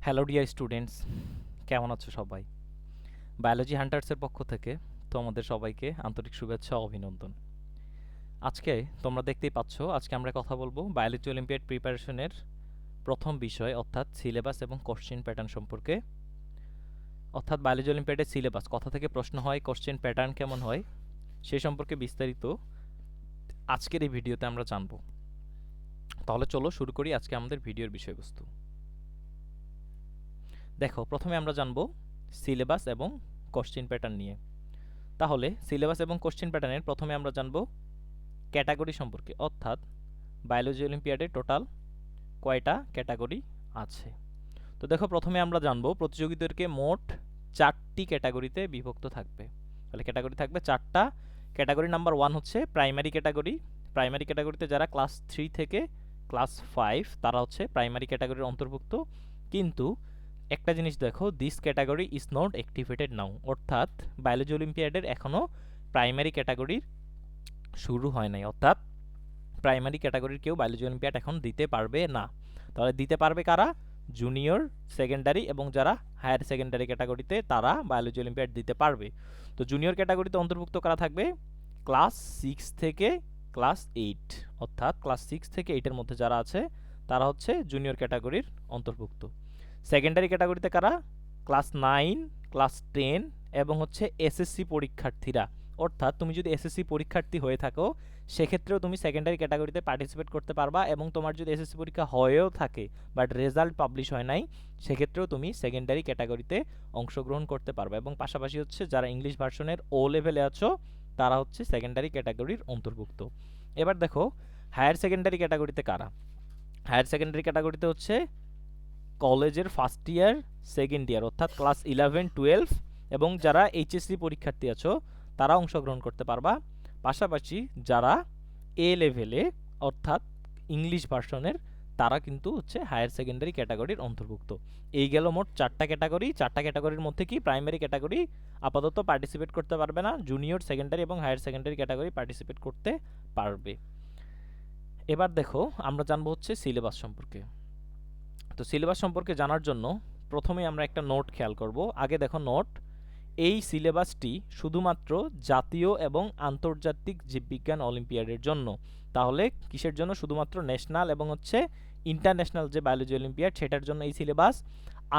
Hello dear students, কেমন আছো সবাই? বায়োলজি হান্টার্সের পক্ষ থেকে তোমাদের সবাইকে আন্তরিক শুভেচ্ছা ও অভিনন্দন। আজকে তোমরা দেখতেই পাচ্ছ, আজকে আমরা কথা বলবো বায়োলজি অলিম্পিয়াড প্রিপারেশনের প্রথম বিষয় অর্থাৎ সিলেবাস এবং কোশ্চেন প্যাটার্ন সম্পর্কে। অর্থাৎ বায়োলজি অলিম্পিয়াডের সিলেবাস, কথা থেকে প্রশ্ন হয়, কোশ্চেন প্যাটার্ন কেমন হয় সে সম্পর্কে বিস্তারিত আজকের এই ভিডিওতে আমরা জানবো। তাহলে চলো শুরু করি আজকে আমাদের ভিডিওর বিষয়বস্তু। দেখো, প্রথমে আমরা জানবো সিলেবাস এবং কোশ্চেন প্যাটার্ন নিয়ে। তাহলে সিলেবাস এবং কোশ্চেন প্যাটার্নের প্রথমে আমরা জানবো ক্যাটাগরি সম্পর্কে, অর্থাৎ বায়োলজি অলিম্পিয়াডে টোটাল কয়টা ক্যাটাগরি আছে। তো দেখো, প্রথমে আমরা জানবো প্রতিযোগীদেরকে মোট 4টি ক্যাটাগরিতে বিভক্ত থাকবে। তাহলে ক্যাটাগরি থাকবে 4টা। ক্যাটাগরি নাম্বার 1 হচ্ছে প্রাইমারি ক্যাটাগরি। প্রাইমারি ক্যাটাগরিতে যারা ক্লাস 3 থেকে ক্লাস 5 তারা হচ্ছে প্রাইমারি ক্যাটাগরির অন্তর্ভুক্ত। কিন্তু একটা জিনিস দেখো, this category is not activated now, অর্থাৎ বায়োলজি অলিম্পিয়াডের এখনও প্রাইমারি ক্যাটাগরির শুরু হয় নাই, অর্থাৎ প্রাইমারি ক্যাটাগরির কেউ বায়োলজি অলিম্পিয়াড এখন দিতে পারবে না। তাহলে দিতে পারবে কারা? জুনিয়র, সেকেন্ডারি এবং যারা হায়ার সেকেন্ডারি ক্যাটাগরিতে তারা বায়োলজি অলিম্পিয়াড দিতে পারবে। তো জুনিয়র ক্যাটাগরিতে অন্তর্ভুক্ত করা থাকবে ক্লাস 6 থেকে ক্লাস 8, অর্থাৎ ক্লাস 6 থেকে 8-এর মধ্যে যারা আছে তারা হচ্ছে জুনিয়র ক্যাটাগরির অন্তর্ভুক্ত। সেকেন্ডারি ক্যাটাগরিতে কারা? ক্লাস 9, ক্লাস 10 এবং হচ্ছে এসএসসি পরীক্ষার্থীরা। অর্থাৎ তুমি যদি এসএসসি পরীক্ষার্থী হয়ে থাকো সেক্ষেত্রেও তুমি সেকেন্ডারি ক্যাটাগরিতে পার্টিসিপেট করতে পারবা, এবং তোমার যদি এসএসসি পরীক্ষা হয়েও থাকে বাট রেজাল্ট পাবলিশ হয় নাই সেক্ষেত্রেও তুমি সেকেন্ডারি ক্যাটাগরিতে অংশগ্রহণ করতে পারবে। এবং পাশাপাশি হচ্ছে যারা ইংলিশ ভার্সনের ও লেভেলে আছো তারা হচ্ছে সেকেন্ডারি ক্যাটাগরির অন্তর্ভুক্ত। এবার দেখো হায়ার সেকেন্ডারি ক্যাটাগরিতে কারা। হায়ার সেকেন্ডারি ক্যাটাগরিতে হচ্ছে কলেজের ফার্স্ট ইয়ার, সেকেন্ড ইয়ার, অর্থাৎ ক্লাস 11, 12 এবং যারা এইচএসসি পরীক্ষার্থী আছো তারা অংশগ্রহণ করতে পারবা। পাশাপাশি যারা এ লেভেলে অর্থাৎ ইংলিশ ভার্সনের তারা কিন্তু হচ্ছে হায়ার সেকেন্ডারি ক্যাটাগরির অন্তর্ভুক্ত। এই গেল মোট 4টা ক্যাটাগরি। 4টা ক্যাটাগরির মধ্যে কি প্রাইমারি ক্যাটাগরি আপাতত পার্টিসিপেট করতে পারবে না, জুনিয়র, সেকেন্ডারি এবং হায়ার সেকেন্ডারি ক্যাটাগরি পার্টিসিপেট করতে পারবে। এবার দেখো আমরা জানবো হচ্ছে সিলেবাস সম্পর্কে। তো সিলেবাস সম্পর্কে জানার জন্য প্রথমে আমরা একটা নোট খেয়াল করব। আগে দেখো নোট, এই সিলেবাসটি শুধুমাত্র জাতীয় এবং আন্তর্জাতিক জীববিজ্ঞান অলিম্পিয়াডের জন্য। তাহলে কিসের জন্য? শুধুমাত্র ন্যাশনাল এবং হচ্ছে ইন্টারন্যাশনাল যে বায়োলজি অলিম্পিয়াড সেটার জন্য এই সিলেবাস।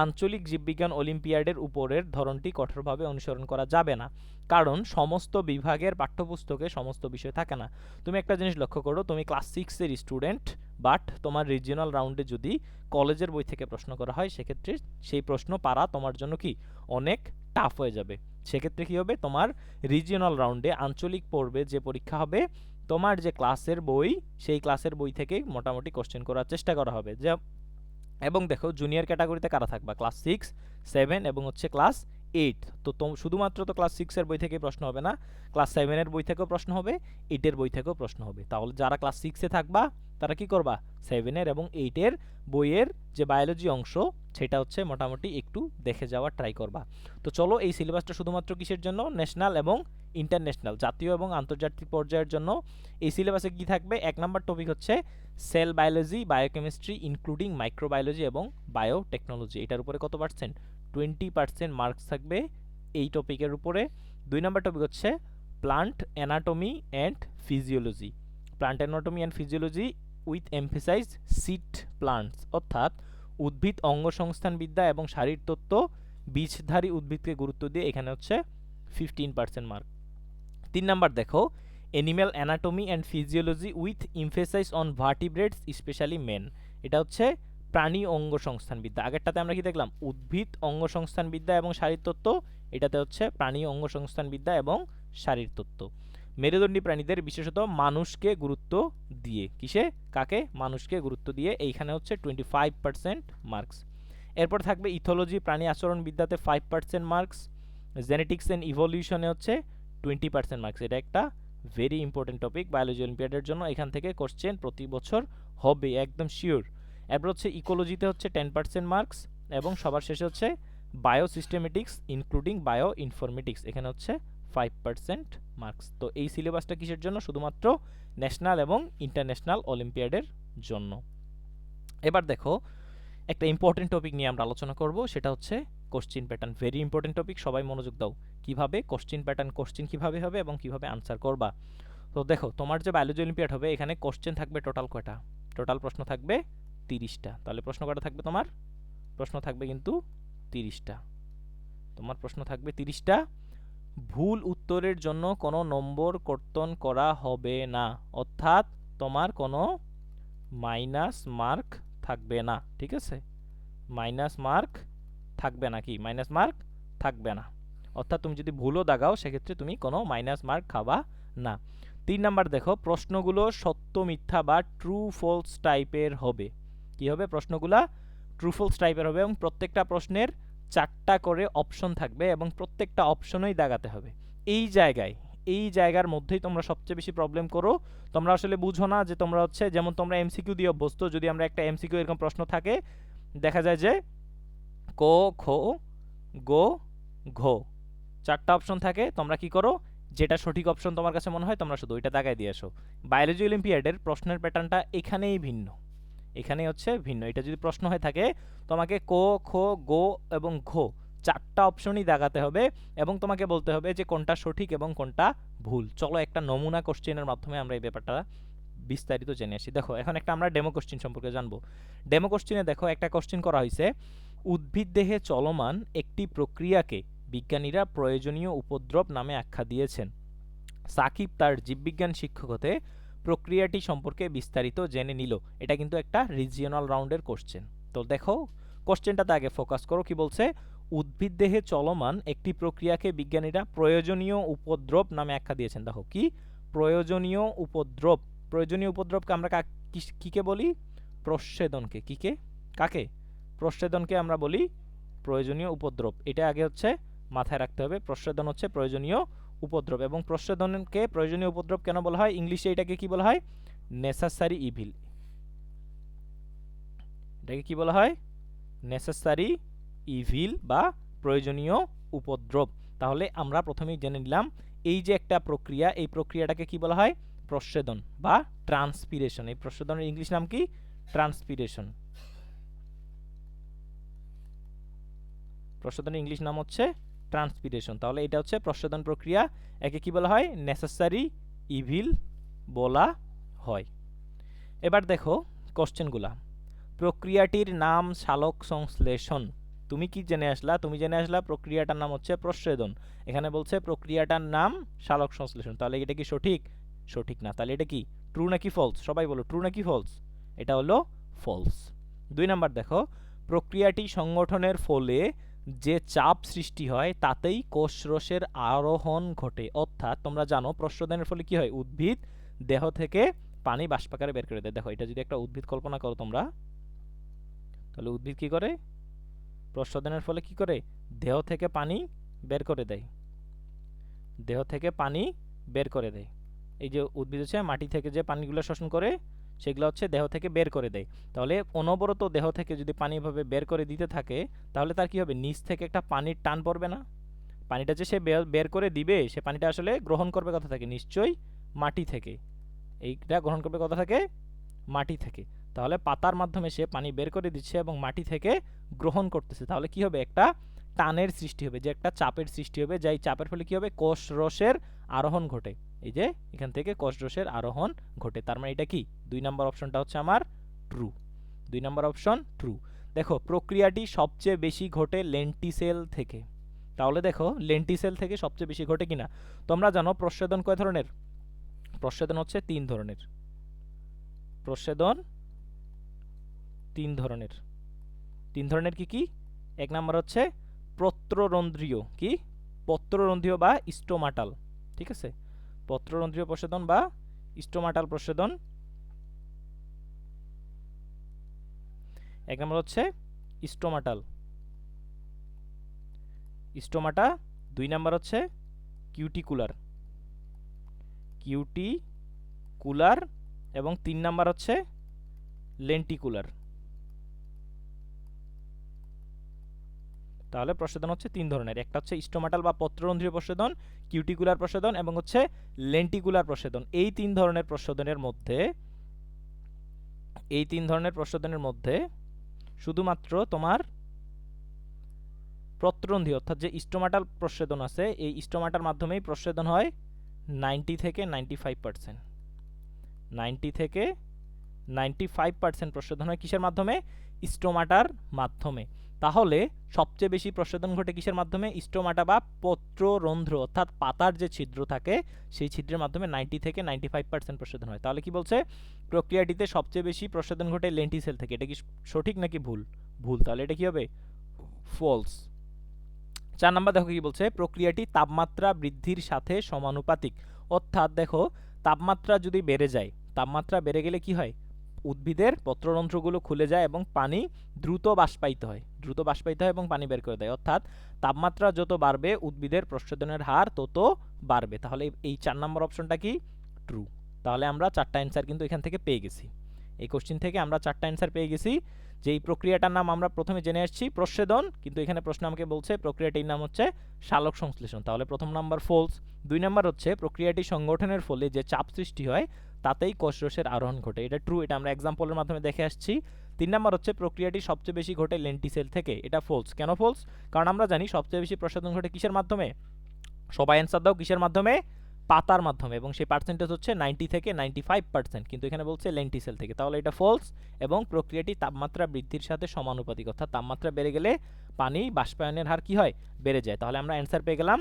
আঞ্চলিক জীববিজ্ঞান অলিম্পিয়াডের উপরের ধরনটি কঠোরভাবে অনুসরণ করা যাবে না, কারণ সমস্ত বিভাগের পাঠ্যপুস্তকে সমস্ত বিষয় থাকে না। তুমি একটা জিনিস লক্ষ্য করো, তুমি ক্লাস 6-এর স্টুডেন্ট, বাট তোমার রিজিওনাল রাউন্ডে যদি কলেজের বই থেকে প্রশ্ন করা হয় সেক্ষেত্রে সেই প্রশ্ন পারা তোমার জন্য কি অনেক টাফ হয়ে যাবে। সেক্ষেত্রে কি হবে, তোমার রিজিওনাল রাউন্ডে আঞ্চলিক পর্বে যে পরীক্ষা হবে তোমার যে ক্লাসের বই সেই ক্লাসের বই থেকে মোটামুটি কোশ্চেন করার চেষ্টা করা হবে। যা এবং দেখো জুনিয়র ক্যাটাগরিতে কারা থাকবা? ক্লাস 6, 7 এবং হচ্ছে ক্লাস 8। তো শুধুমাত্র তো ক্লাস 6-এর বই থেকে প্রশ্ন হবে না, ক্লাস 7-এর বই থেকেও প্রশ্ন হবে, 8-এর বই থেকেও প্রশ্ন হবে। তাহলে যারা ক্লাস 6-এ থাকবা তারা কি করবা? 7-এর এবং 8-এর বইয়ের যে বায়োলজি অংশ সেটা হচ্ছে মোটামুটি একটু দেখে যাওয়ার ট্রাই করবা। তো চলো, এই সিলেবাসটা শুধুমাত্র কিসের জন্য? ন্যাশনাল এবং ইন্টারন্যাশনাল, জাতীয় এবং আন্তর্জাতিক পর্যায়ের জন্য। এই সিলেবাসে কি থাকবে? 1 নম্বর টপিক হচ্ছে sell biology, biochemistry including microbiology এবং বায়োটেকনোলজি। এটার উপরে কত পার্সেন্ট? 20% মার্কস থাকবে এই টপিকের উপরে। 2 নম্বর টপিক হচ্ছে plant anatomy and physiology. Plant anatomy and physiology with emphasise seed plants, অর্থাৎ উদ্ভিদ অঙ্গসংস্থানবিদ্যা এবং শারীরতত্ত্ব, বীজধারী উদ্ভিদকে গুরুত্ব দিয়ে এখানে হচ্ছে 15% মার্ক। 3 নাম্বার দেখো animal anatomy and physiology with emphasize on vertebrates specially men. এটা হচ্ছে প্রাণী অঙ্গ সংস্থানবিদ্যা। আগেরটাতে আমরা কি দেখলাম? উদ্ভিদ অঙ্গ সংস্থানবিদ্যা এবং শারীরতত্ত্ব, এটাতে হচ্ছে প্রাণী অঙ্গ সংস্থানবিদ্যা এবং শারীরতত্ত্ব। মেরুদণ্ডী প্রাণীদের বিশেষত মানুষকে গুরুত্ব দিয়ে, কিসে? কাকে? মানুষকে গুরুত্ব দিয়ে, এইখানে হচ্ছে 25% মার্কস। এরপর থাকবে ইথোলজি, প্রাণী আচরণবিদ্যাতে 5% মার্কস। জেনেটিক্স অ্যান্ড ইভলিউশনে হচ্ছে 20% মার্কস। এটা একটা ভেরি ইম্পর্টেন্ট টপিক বায়োলজি অলিম্পিয়াডের জন্য, এখান থেকে কোশ্চেন প্রতি বছর হবে একদম শিওর। এরপর হচ্ছে ইকোলজিতে হচ্ছে 10% মার্কস, এবং সবার শেষে হচ্ছে বায়োসিস্টেমেটিক্স ইনক্লুডিং বায়ো ইনফরমেটিক্স, এখানে হচ্ছে 5% মার্কস। তো এই সিলেবাসটা কিসের জন্য? শুধুমাত্র ন্যাশনাল এবং ইন্টারন্যাশনাল অলিম্পিয়াডের জন্য। এবার দেখো একটা ইম্পর্টেন্ট টপিক নিয়ে আমরা আলোচনা করব, সেটা হচ্ছে question pattern. Very important topic, সবাই মনোযোগ দাও। কিভাবে কোশ্চিন প্যাটার্ন, কোশ্চিন কিভাবে হবে এবং কিভাবে আনসার করবা। তো দেখো, তোমার যে বায়োলজি অলিম্পিয়াড হবে, এখানে কোশ্চেন থাকবে টোটাল কয়টা? টোটাল প্রশ্ন থাকবে 30টা। তাহলে প্রশ্ন কয়টা থাকবে তোমার? প্রশ্ন থাকবে কিন্তু 30টা। তোমার প্রশ্ন থাকবে 30টা। ভুল উত্তরের জন্য কোনো নম্বর কর্তন করা হবে না, অর্থাৎ তোমার কোনো মাইনাস মার্ক থাকবে না। ঠিক আছে, মাইনাস মার্ক থাকবে না। কি মাইনাস মার্ক থাকবে না, অর্থাৎ তুমি যদি ভুলও দাগাও সেক্ষেত্রে তুমি কোনো মাইনাস মার্ক খাবা না। 3 নাম্বার দেখো, প্রশ্নগুলো সত্য মিথ্যা বা ট্রু ফলস টাইপের হবে। কি হবে? প্রশ্নগুলা ট্রু ফলস টাইপের হবে এবং প্রত্যেকটা প্রশ্নের 4টা করে অপশন থাকবে এবং প্রত্যেকটা অপশনই দাগাতে হবে। এই জায়গার মধ্যেই তোমরা সবচেয়ে বেশি প্রবলেম করো। তোমরা আসলে বুঝো না যে তোমরা হচ্ছে, যেমন তোমরা এমসিকিউ দিয়ে অভ্যস্ত, যদি আমরা একটা এমসিকিউ এরকম প্রশ্ন থাকে, দেখা যায় যে ক খ গো ঘ 4টা অপশন থাকে। তোমরা কি করো? যেটা সঠিক অপশন তোমার কাছে মনে হয় তোমরা শুধু ওইটা দাগায় দিয়ে আসো। বায়োলজি অলিম্পিয়াডের প্রশ্নের প্যাটার্নটা এখানেই ভিন্ন, এখানেই হচ্ছে ভিন্ন। এটা যদি প্রশ্ন হয়ে থাকে, তোমাকে ক খ গো এবং ঘ 4টা অপশনই দাগাতে হবে এবং তোমাকে বলতে হবে যে কোনটা সঠিক এবং কোনটা ভুল। চলো একটা নমুনা কোশ্চেনের মাধ্যমে আমরা এই ব্যাপারটা বিস্তারিত জেনে আসি। দেখো, এখন একটা আমরা ডেমো কোশ্চেন সম্পর্কে জানবো। ডেমো কোশ্চেনে দেখো, একটা কোশ্চেন করা হয়েছে, উদ্ভিদ দেহে চলমান একটি প্রক্রিয়াকে বিজ্ঞানীরা প্রয়োজনীয় উপদ্রব নামে আখ্যা দিয়েছেন। সাকিব তার জীববিজ্ঞান শিক্ষক হতে প্রক্রিয়াটি সম্পর্কে বিস্তারিত জেনে নিল। এটা কিন্তু একটা রিজিওনাল রাউন্ডের কোশ্চেন। তো দেখো, কোশ্চেনটাতে আগে ফোকাস করো। কি বলছে? উদ্ভিদ দেহে চলমান একটি প্রক্রিয়াকে বিজ্ঞানীরা প্রয়োজনীয় উপদ্রব নামে আখ্যা দিয়েছেন। দেখো কি প্রয়োজনীয় উপদ্রব। প্রয়োজনীয় উপদ্রবকে আমরা কিকে বলি? প্রচ্ছেদনকে। কাকে? প্রচ্ছেদনকে আমরা বলি প্রয়োজনীয় উপদ্রব। এটা আগে হচ্ছে মাথায় রাখতে হবে। প্রচ্ছেদন হচ্ছে প্রয়োজনীয় উপদ্রব, এবং প্রচ্ছেদনকে প্রয়োজনীয় উপদ্রব কেন বলা হয়? ইংলিশে এটাকে কি বলা হয়? Necessary evil. এটাকে কি বলা হয়? নেসেসারি ইভিল বা প্রয়োজনীয় উপদ্রব। তাহলে আমরা প্রথমেই জেনে নিলাম, এই যে একটা প্রক্রিয়া, এই প্রক্রিয়াটাকে কি বলা হয়? প্রচ্ছেদন বা ট্রান্সপিরেশন। এই প্রচ্ছেদনের ইংলিশ নাম কি? ট্রান্সপিরেশন। প্রচ্ছেদনের ইংলিশ নাম হচ্ছে ট্রান্সপিরেশন। তাহলে এটা হচ্ছে প্রচ্ছেদন প্রক্রিয়া। একে কি বলা হয়? নেসেসারি ইভিল বলা হয়। এবার দেখো কোশ্চেনগুলা। প্রক্রিয়াটির নাম সালোক সংশ্লেষণ। তুমি কি জেনে আসলা? তুমি জেনে আসলা প্রক্রিয়াটার নাম হচ্ছে প্রচ্ছেদন। এখানে বলছে প্রক্রিয়াটার নাম সালোক সংশ্লেষণ। তাহলে এটা কি সঠিক? সঠিক না। তাহলে এটা কি ট্রু নাকি ফলস? সবাই বলো, ট্রু নাকি ফলস? এটা হলো ফলস। 2 নাম্বার দেখো, প্রক্রিয়াটি সংগঠনের ফলে যে চাপ সৃষ্টি হয় তাতেই কোষরসের আরোহণ ঘটে। অর্থাৎ তোমরা জানো প্রচ্ছেদনের ফলে কি হয়? উদ্ভিদ দেহ থেকে পানি বাষ্পাকারে বের করে দেয়। দেখো, এটা যদি একটা উদ্ভিদ কল্পনা করো তোমরা, তাহলে উদ্ভিদ কি করে? প্রচ্ছেদনের ফলে কি করে? দেহ থেকে পানি বের করে দেয়। দেহ থেকে পানি বের করে দেয়। এই যে উদ্ভিদ হচ্ছে মাটি থেকে যে পানিগুলো শোষণ করে, সেগুলো হচ্ছে দেহ থেকে বের করে দেয়। তাহলে অনবরত দেহ থেকে যদি পানি এভাবে বের করে দিতে থাকে, তাহলে তার কি হবে? নিচ থেকে একটা পানির টান পড়বে না? পানিটা যে সে বের করে দিবে, সে পানিটা আসলে গ্রহণ করবে কথা থাকে নিশ্চয়ই মাটি থেকে। এইটা গ্রহণ করবে কথা থাকে মাটি থেকে। তাহলে পাতার মাধ্যমে সে পানি বের করে দিচ্ছে এবং মাটি থেকে গ্রহণ করতেছে। তাহলে কি হবে? একটা টানের সৃষ্টি হবে, যে একটা চাপের সৃষ্টি হবে, যাই চাপের ফলে কি হবে? কোষরসের আরোহণ ঘটে। এই যে এখান থেকে কোষরসের আরোহণ ঘটে। তার মানে এটা কি? 2 নম্বর অপশনটা হচ্ছে আমার ট্রু। 2 নম্বর অপশন ট্রু। দেখো, প্রক্রিয়াটি সবচেয়ে বেশি ঘটে লেন্টিসেল থেকে। তাহলে দেখো, লেন্টিসেল থেকে সবচেয়ে বেশি ঘটে কিনা। তোমরা জানো প্রচ্ছেদন কয় ধরনের? প্রচ্ছেদন হচ্ছে 3 ধরনের। প্রচ্ছেদন 3 ধরনের। 3 ধরনের কি কি? 1 নাম্বার হচ্ছে পত্ররন্ধ্রীয়। কি? পত্ররন্ধ্রীয় বা স্টোমাটাল। ঠিক আছে, পত্ররন্ধ্রীয় প্রচ্ছেদন বা স্টোমাটাল প্রচ্ছেদন 1 নম্বর হচ্ছে স্টোমাটাল, স্টোমাটা। 2 নাম্বার হচ্ছে কিউটিকুলার, কিউটিকুলার, এবং 3 নাম্বার হচ্ছে লেন্টিকুলার। তাহলে প্রচ্ছেদন হচ্ছে 3 ধরনের। একটা হচ্ছে স্টোমাটাল বা পত্ররন্ধ্রীয় প্রচ্ছেদন, কিউটিকুলার প্রচ্ছেদন এবং হচ্ছে লেন্টিকুলার প্রচ্ছেদন। এই 3 ধরনের প্রচ্ছেদনের মধ্যে শুধুমাত্র তোমার প্রত্যরন্ধ্রী অর্থাৎ যে স্টোমাটাল প্রস্বেদন আছে এই স্টোমাটার মাধ্যমেই প্রস্বেদন হয় 90 থেকে 95%। 90 থেকে 95% প্রস্বেদন হয় কিসের মাধ্যমে? স্টোমাটার মাধ্যমে। তাহলে সবচেয়ে বেশি প্রস্বেদন ঘটে কিসের মাধ্যমে? স্টোমাটা বা পত্ররন্ধ্র অর্থাৎ পাতার যে ছিদ্র থাকে সেই ছিদ্রের মাধ্যমে 90 থেকে 95% প্রস্বেদন হয়। তাহলে কি বলছে? প্রক্রিয়াটিতে সবচেয়ে বেশি প্রস্বেদন ঘটে লেন্টিসেল থেকে। এটা কি সঠিক নাকি ভুল? ভুল। তাহলে এটা কি হবে? ফলস। 4 নাম্বার দেখো কি বলছে, প্রক্রিয়াটি তাপমাত্রা বৃদ্ধির সাথে সমানুপাতিক। অর্থাৎ দেখো তাপমাত্রা যদি বেড়ে যায়, তাপমাত্রা বেড়ে গেলে কি হয়? উদ্ভিদের পত্ররন্ধ্রগুলো খুলে যায় এবং পানি দ্রুত বাষ্পায়িত হয়, এবং পানি বের করে দেয়। অর্থাৎ তাপমাত্রা যত বাড়বে উদ্ভিদের প্রস্বেদনের হার তত বাড়বে। তাহলে এই 4 নম্বর অপশনটা কি? ট্রু। তাহলে আমরা 4টা অ্যান্সার কিন্তু এখান থেকে পেয়ে গেছি। এই কোশ্চেন থেকে আমরা 4টা অ্যান্সার পেয়ে গেছি। যে এই প্রক্রিয়াটার নাম আমরা প্রথমে জেনে আসছি প্রস্বেদন, কিন্তু এখানে প্রশ্ন আমাকে বলছে প্রক্রিয়াটির নাম হচ্ছে সালোক সংশ্লেষণ। তাহলে প্রথম নাম্বার ফলস। 2 নাম্বার হচ্ছে প্রক্রিয়াটি সংগঠনের ফলে যে চাপ সৃষ্টি হয় তাতেই কোষরসের আরোহণ ঘটে। এটা ট্রু, এটা আমরা এক্সাম্পলের মাধ্যমে দেখে আসছি। 3 নাম্বার হচ্ছে প্রক্রিয়াটি সবচেয়ে বেশি ঘটে লেন্টিসেল থেকে। এটা ফলস। কেন ফলস? কারণ আমরা জানি সবচেয়ে বেশি প্রস্বেদন ঘটে কিসের মাধ্যমে? সবাই অ্যান্সার দাও, কিসের মাধ্যমে? পাতার মাধ্যমে, এবং সেই পার্সেন্টেজ হচ্ছে 90 থেকে 95%, কিন্তু এখানে বলছে লেন্টিসেল থেকে। তাহলে এটা ফলস, এবং প্রক্রিয়াটি তাপমাত্রা বৃদ্ধির সাথে সমানুপাতিক, অর্থাৎ তাপমাত্রা বেড়ে গেলে পানি বাষ্পায়নের হার কি হয়? বেড়ে যায়। তাহলে আমরা অ্যান্সার পেয়ে গেলাম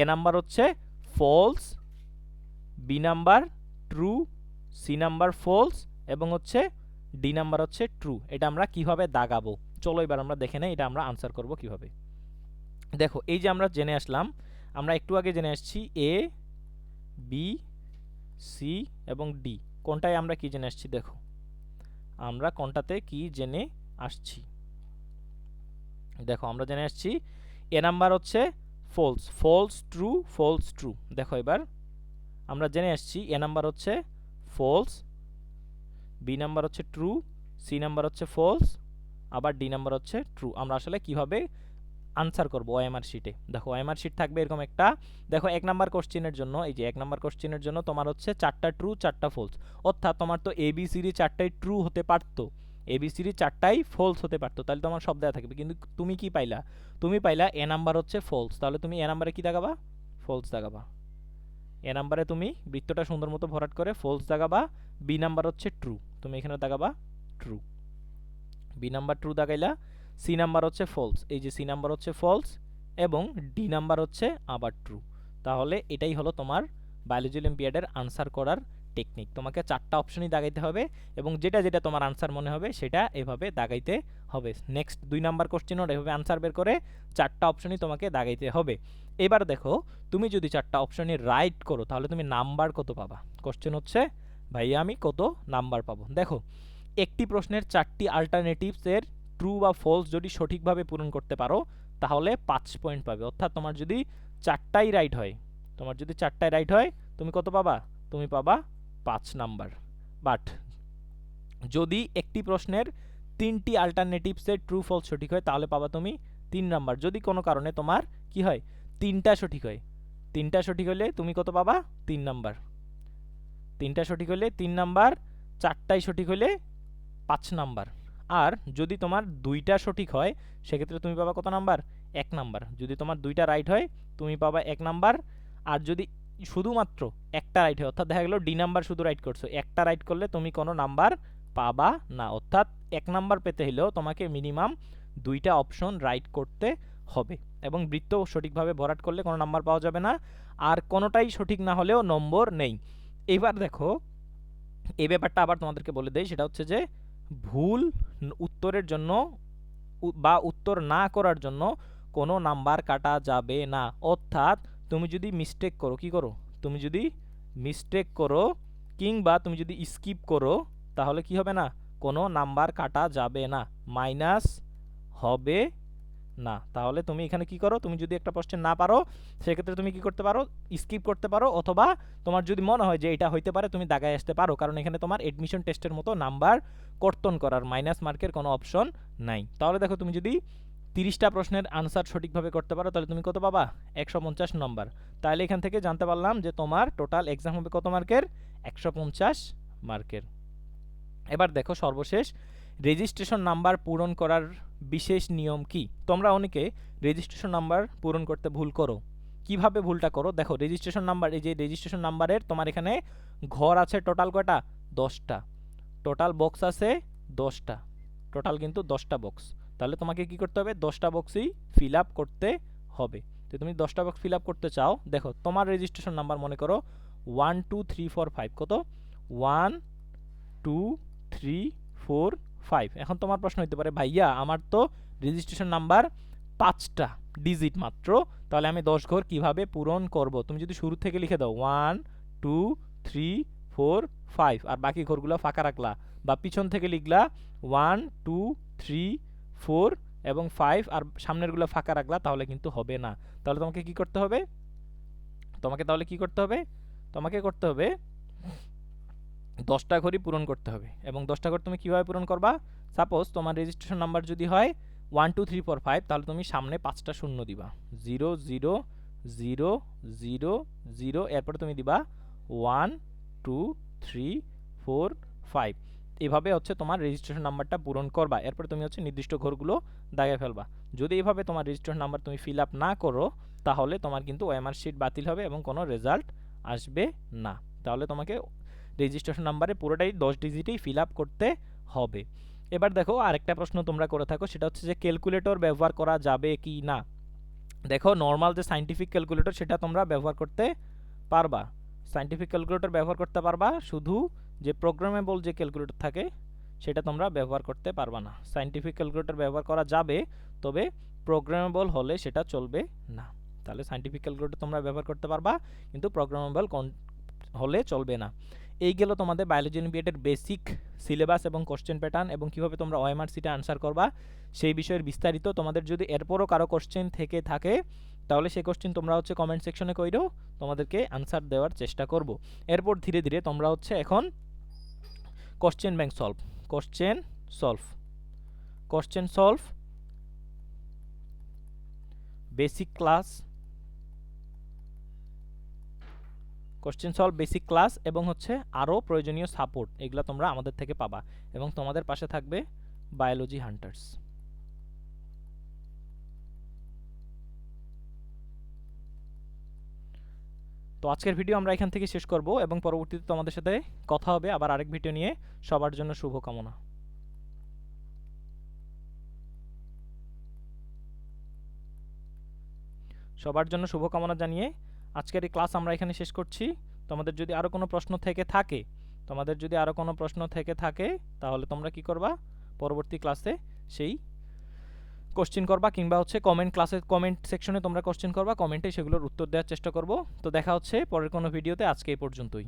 এ নাম্বার হচ্ছে false, B number true, C number false, এবং হচ্ছে ডি নাম্বার হচ্ছে ট্রু। এটা আমরা কিভাবে দাগাবো চলো এবার আমরা দেখে নেই এটা আমরা আনসার করব কিভাবে। দেখো এই যে আমরা জেনে আসলাম, আমরা একটু আগে জেনে আসছি এ, বি, সি এবং ডি কোনটায় আমরা কি জেনে আসছি। দেখো আমরা কোনটাতে কি জেনে আসছি। দেখো আমরা জেনে আসছি এ নাম্বার হচ্ছে false, false true, false true. দেখো এবার আমরা জেনে আসছি এ নাম্বার হচ্ছে ফলস, বি নাম্বার হচ্ছে ট্রু, সি নাম্বার হচ্ছে ফলস, আবার ডি নাম্বার হচ্ছে ট্রু। আমরা আসলে কিভাবে আনসার করব ওএমআর শিটে। দেখো ওএমআর শিট থাকবে এরকম একটা। দেখো 1 নাম্বার কোশ্চেনের জন্য, এই যে 1 নাম্বার কোশ্চেনের জন্য তোমার হচ্ছে 4টা ট্রু 4টা ফলস, অর্থাৎ তোমার তো এবিসিডি 4টাই ট্রু হতে পারতো, এবিসিডি 4টাই ফলস হতে পারতো, তাহলে তোমার সব দেওয়া থাকবে। কিন্তু তুমি কি পাইলা? তুমি পাইলা এ নাম্বার হচ্ছে ফলস। তাহলে তুমি এ নাম্বারে কি দাগাবা? ফলস দাগাবা। এ নাম্বারে তুমি বৃত্তটা সুন্দর মতো ভরাট করে ফলস দাগাবা। বি নাম্বার হচ্ছে ট্রু, তুমি এখানে দাগাবা ট্রু। বি নাম্বার ট্রু দাগাইলা। সি নাম্বার হচ্ছে ফলস, এই যে সি নাম্বার হচ্ছে ফলস, এবং ডি নাম্বার হচ্ছে আবার ট্রু। তাহলে এটাই হলো তোমার বায়োলজি অলিম্পিয়াডের আনসার করার টেকনিক। তোমাকে 4টা অপশনই দাগাইতে হবে, এবং যেটা যেটা তোমার আনসার মনে হবে সেটা এভাবে দাগাইতে হবে। নেক্সট 2 নাম্বার কোশ্চেনও এভাবে আনসার বের করে 4টা অপশনই তোমাকে দাগাইতে হবে। এবার দেখো তুমি যদি 4টা অপশনই রাইট করো তাহলে তুমি নাম্বার কত পাবা? কোশ্চেন হচ্ছে ভাইয়া আমি কত নাম্বার পাবো। দেখো একটি প্রশ্নের 4টি অল্টারনেটিভসের ট্রু বা ফলস যদি সঠিকভাবে পূরণ করতে পারো তাহলে 5 পয়েন্ট পাবে। অর্থাৎ তোমার যদি 4টাই রাইট হয়, তুমি কত পাবা? তুমি পাবা 5 নাম্বার। বাট যদি একটি প্রশ্নের 3টি অল্টারনেটিভসের ট্রু ফলস সঠিক হয় তাহলে পাবা তুমি 3 নাম্বার। যদি কোনো কারণে তোমার কি হয়? 3টা সঠিক হয়, 3টা সঠিক হলে তুমি কত পাবা? 3 নাম্বার। 3টা সঠিক হলে 3 নাম্বার, 4টাই সঠিক হলে 5 নাম্বার। আর যদি তোমার 2টা সঠিক হয় সেক্ষেত্রে তুমি পাবা কত নাম্বার? 1 নাম্বার। যদি তোমার 2টা রাইট হয় তুমি পাবা 1 নাম্বার। আর যদি শুধুমাত্র একটা রাইট হয়, অর্থাৎ দেখা গেল ডি নাম্বার শুধু রাইট করছো, একটা রাইট করলে তুমি কোনো নাম্বার পাবা না। অর্থাৎ 1 নাম্বার পেতে হলেও তোমাকে মিনিমাম 2টা অপশন রাইট করতে হবে, এবং বৃত্ত সঠিকভাবে ভরাট করলে কোনো নাম্বার পাওয়া যাবে না। আর কোনোটাই সঠিক না হলেও নম্বর নেই। এবার দেখো এই ব্যাপারটা আবার তোমাদেরকে বলে দেই, সেটা হচ্ছে যে ভুল উত্তরের জন্য বা উত্তর না করার জন্য কোনো নাম্বার কাটা যাবে না। অর্থাৎ তুমি যদি মিস্টেক করো, কি করো? তুমি যদি মিস্টেক করো কিংবা তুমি যদি স্কিপ করো তাহলে কি হবে না? কোনো নাম্বার কাটা যাবে না, মাইনাস হবে না। তাহলে তুমি এখানে কি করো? তুমি যদি একটা প্রশ্ন না পারো সেক্ষেত্রে তুমি কি করতে পারো? স্কিপ করতে পারো, অথবা তোমার যদি মনে হয় যে এটা হইতে পারে তুমি দাগায় আসতে পারো, কারণ এখানে তোমার এডমিশন টেস্টের মতো নাম্বার কর্তন করার মাইনাস মার্কের কোনো অপশন নাই। তাহলে দেখো তুমি যদি 30টা প্রশ্নের আনসার সঠিকভাবে করতে পারো তাহলে তুমি কত পাবা? 150 নম্বর। তাহলে এখান থেকে জানতে পারলাম যে তোমার টোটাল এক্সাম হবে কত মার্কের? 150 মার্কের। এবার দেখো সর্বশেষ রেজিস্ট্রেশন নাম্বার পূরণ করার বিশেষ নিয়ম কি? তোমরা অনেকে রেজিস্ট্রেশন নাম্বার পূরণ করতে ভুল করো। কিভাবে ভুলটা করো দেখো, রেজিস্ট্রেশন নাম্বার, এই যে রেজিস্ট্রেশন নাম্বারের তোমার এখানে ঘর আছে টোটাল কয়টা? 10টা। টোটাল বক্স আছে 10টা, টোটাল কিন্তু 10টা বক্স। তাহলে তোমাকে কি করতে হবে? 10টা বক্সই ফিল আপ করতে হবে। তো তুমি 10টা বক্স ফিল আপ করতে চাও, দেখো তোমার রেজিস্ট্রেশন নাম্বার মনে করো 1 2 3 4 5, কত? 1 2 3 4 5। এখন তোমার প্রশ্ন হতে পারে, ভাইয়া আমার তো রেজিস্ট্রেশন নাম্বার 5টা ডিজিট মাত্র, তাহলে আমি 10 ঘর কিভাবে পূরণ করব? তুমি যদি শুরু থেকে লিখে দাও 1 2 3 4 5 আর বাকি ঘরগুলো ফাঁকা রাখলা, বা পিছন থেকে লিখলা 1 2 3 4 এবং 5 আর সামনেরগুলো ফাঁকা রাখলা, তাহলে কিন্তু হবে না। তাহলে তোমাকে কি করতে হবে? তোমাকে করতে হবে 10টা ঘরই পূরণ করতে হবে। এবং 10টা ঘর তুমি কিভাবে পূরণ করবা? সাপোজ তোমার রেজিস্ট্রেশন নাম্বার যদি হয় 1 2 3 4 5, তাহলে তুমি সামনে 5টা শূন্য দিবা, 0 0 0 0 0, এরপরে তুমি দিবা 1 2 3 4 5। এভাবে হচ্ছে তোমার রেজিস্ট্রেশন নাম্বারটা পূরণ করবা। এরপরে তুমি হচ্ছে নির্দিষ্ট ঘরগুলো দাগিয়ে ফেলবা। যদি এভাবে তোমার রেজিস্ট্রেশন নাম্বার তুমি ফিল আপ না করো, তাহলে তোমার কিন্তু ওএমআর শিট বাতিল হবে এবং কোনো রেজাল্ট আসবে না। তাহলে তোমাকে রেজিস্ট্রেশন নাম্বারে পুরোটাই 10 ডিজিটেই ফিল আপ করতে হবে। এবার দেখো আরেকটা প্রশ্ন তোমরা করে থাকো, সেটা হচ্ছে যে ক্যালকুলেটর ব্যবহার করা যাবে কি না। দেখো নর্মাল যে সাইন্টিফিক ক্যালকুলেটর সেটা তোমরা ব্যবহার করতে পারবা, সাইন্টিফিক ক্যালকুলেটর ব্যবহার করতে পারবা, শুধু যে প্রোগ্রামেবল যে ক্যালকুলেটর থাকে সেটা তোমরা ব্যবহার করতে পারবা না। সাইন্টিফিক ক্যালকুলেটর ব্যবহার করা যাবে, তবে প্রোগ্রামেবল হলে সেটা চলবে না। তাহলে সাইন্টিফিক ক্যালকুলেটর তোমরা ব্যবহার করতে পারবা, কিন্তু প্রোগ্রামেবল হলে চলবে না। এই গেল তোমাদের বায়োলজি অলিম্পিয়াডের বেসিক সিলেবাস এবং কোশ্চেন প্যাটার্ন, এবং কিভাবে তোমরা ওএমআর শিটে আনসার করবা সেই বিষয়ের বিস্তারিত। তোমাদের যদি এরপরও কারো কোশ্চেন থেকে থাকে, তাহলে সেই কোশ্চেন তোমরা হচ্ছে কমেন্ট সেকশনে কইরো, তোমাদেরকে আনসার দেওয়ার চেষ্টা করব। এরপর ধীরে ধীরে তোমরা হচ্ছে এখন question bank solve, question solve basic class, question solve basic class এবং হচ্ছে আরও প্রয়োজনীয় সাপোর্ট, এগুলো তোমরা আমাদের থেকে পাবা, এবং তোমাদের পাশে থাকবে বায়োলজি হান্টার্স। তো আজকের ভিডিও আমরা এখান থেকে শেষ করব, এবং পরবর্তীতে তোমাদের সাথে কথা হবে আবার আরেক ভিডিও নিয়ে। সবার জন্য শুভকামনা। সবার জন্য শুভকামনা জানিয়ে আজকের এই ক্লাস আমরা এখানে শেষ করছি। তোমাদের যদি আরও কোনো প্রশ্ন থেকে থাকে তাহলে তোমরা কি করবা? পরবর্তী ক্লাসে সেই কোশ্চেন করবা, কিংবা হচ্ছে কমেন্ট সেকশনে তোমরা কোশ্চেন করবা, কমেন্টে সেগুলোর উত্তর দেওয়ার চেষ্টা করব। তো দেখা হচ্ছে পরের কোনো ভিডিওতে। আজকে এই পর্যন্তই।